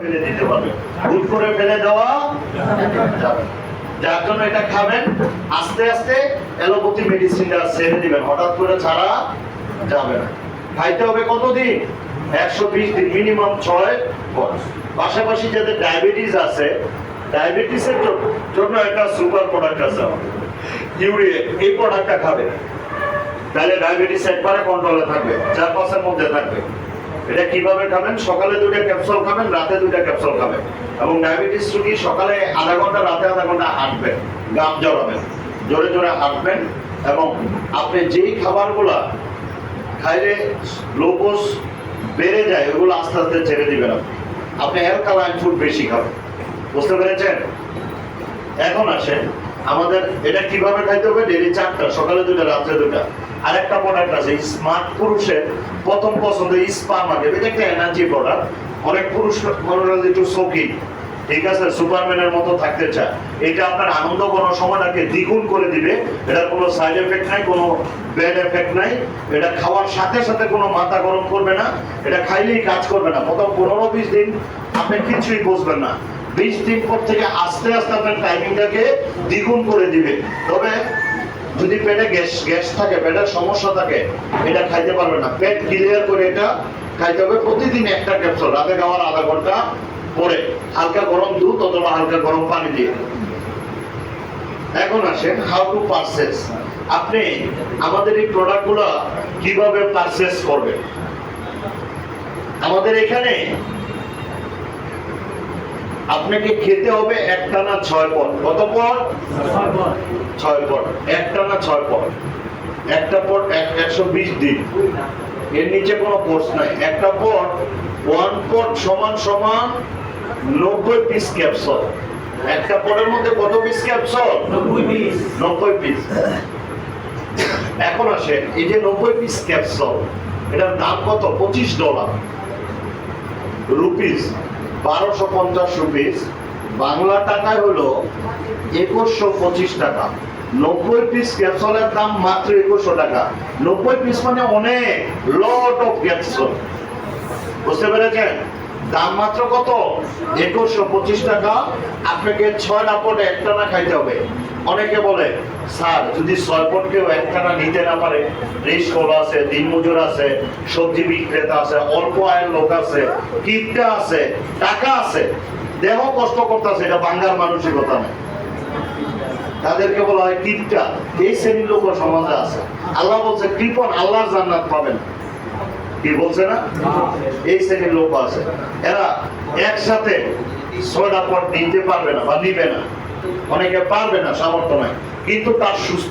ফেলে দিতে পারবে, হুট করে ফেলে দেওয়া যাবে। যার জন্য এটা খাবেন, আস্তে আস্তে অ্যালোপ্যাথি মেডিসিনটা ছেড়ে দিবেন, হঠাৎ করে ছাড়া যাবে না। খাইতে হবে কতদিন? 120 দিন, মিনিমাম 6 মাস। পাশাপাশি যাদের ডায়াবেটিস আছে, ডায়াবেটিসের জন্য একটা সুপার প্রোডাক্ট আছে ইউরিয়া, এই প্রোডাক্টটা খাবে, তাহলে ডায়াবেটিস একবারে কন্ট্রোলে থাকবে, 4-5 মধ্যে থাকবে। এটা কিভাবে খাবেন? সকালে 2টা ক্যাপসুল খাবেন, রাতে 2টা ক্যাপসুল খাবেন। এবং ডায়াবেটিস রোগী সকালে আধা ঘন্টা, রাতে আধা ঘন্টা হাঁটবেন, গাম জড়াবেন, জোরে জোরে হাঁটবেন। এবং আপনি যেই খাবারগুলা খাইলে গ্লুকোজ বেড়ে যায় ওগুলো আস্তে আস্তে ছেড়ে দিবেন। আপনি অ্যালকালাইন ফুড বেশি খাবেন, বুঝতে পেরেছেন? এখন আসেন আমাদের এটা কিভাবে খাইতে হবে। ডেইলি 4টা, সকালে 2টা, রাত্রে 2টা। আরেকটা প্রোডাক্ট আছে স্মার্ট পুরুষের প্রথম পছন্দ স্পামাকে, এটা একটা এনার্জি প্রোডাক্ট। অনেক পুরুষ মনোরঞ্জন একটু শৌখিন, ঠিক আছে, সুপারম্যানের মতো থাকতে চায়। এটা আপনার আনন্দ কোনো সময়টাকে দ্বিগুণ করে দিবে। এটার কোনো সাইড এফেক্ট নাই, কোনো ব্যাড এফেক্ট নাই। এটা খাওয়ার সাথে সাথে কোনো মাথা গরম করবে না, এটা খাইলেই কাজ করবে না। প্রথম 15-20 দিন আপনি কিছুই বুঝবেন না, 20 দিন পর থেকে আস্তে আস্তে আপনার টাইমিংটাকে দ্বিগুণ করে দিবে। তবে যদি পেটে গ্যাস থাকে, পেটের সমস্যা থাকে, এটা খাইতে পারবে না। পেট ক্লিয়ার করে এটা খাইতে হবে। প্রতিদিন একটা ক্যাপসুল, রাতে খাওয়ার আধা ঘন্টা পরে হালকা গরম দুধ অথবা হালকা গরম পানি দিয়ে। এখন আসেন হাউ টু পারচেজ। আপনি আমাদের এই প্রোডাক্টগুলো কিভাবে পারচেজ করবেন? আমাদের এখানে আপনাকে খেতে হবে একটানা 6 পদ। কত পদ? 6 পদ। একটানা 6 পদ। একটা পদ 120 দিন, এর নিচে কোনো কোর্স নাই। একটা পদ 1 পদ সমান 90 পিস ক্যাপসুল। একটা পদের মধ্যে কত পিস ক্যাপসুল? 90 পিস। এখন আসে এই যে 90 পিস ক্যাপসুল, এটার দাম কত? $25 রুপিস, 1250 রুপিস। বাংলা টাকায় হলো 2125 টাকা। 90 পিস ক্যাপসুলের দাম মাত্র 2100 টাকা। 90 পিস মানে অনেক, লট অফ ক্যাপসুল, বুঝতে পেরেছেন? দাম মাত্র কত? 2125 টাকা। আপনাকে 6টা পদ একটানা খাইতে হবে। অনেকে বলে স্যার যদি 6 পদ কেউ একটানা নিতে না পারে, রিস্কওয়ালা আছে, দিনমজুর আছে, সবজি বিক্রেতা আছে, অল্প আয়ের লোক আছে, কিপটা আছে, টাকা আছে, দেহ কষ্ট করতেছে, এটা বাংলার মানসিকতা নেই, তাদেরকে বলা হয় কিপটা। এই শ্রেণীর লোক সমাজে আছে। আল্লাহ বলছে কৃপণ আল্লাহর জান্নাত পাবেন, কি বলছে না? এই শ্রেণীর লোক আছে, এরা একসাথে 6টা পদ নিতে পারবে না বা নিবে না। অনেকে পারবে না, সামর্থ্য নাই, কিন্তু তার সুস্থ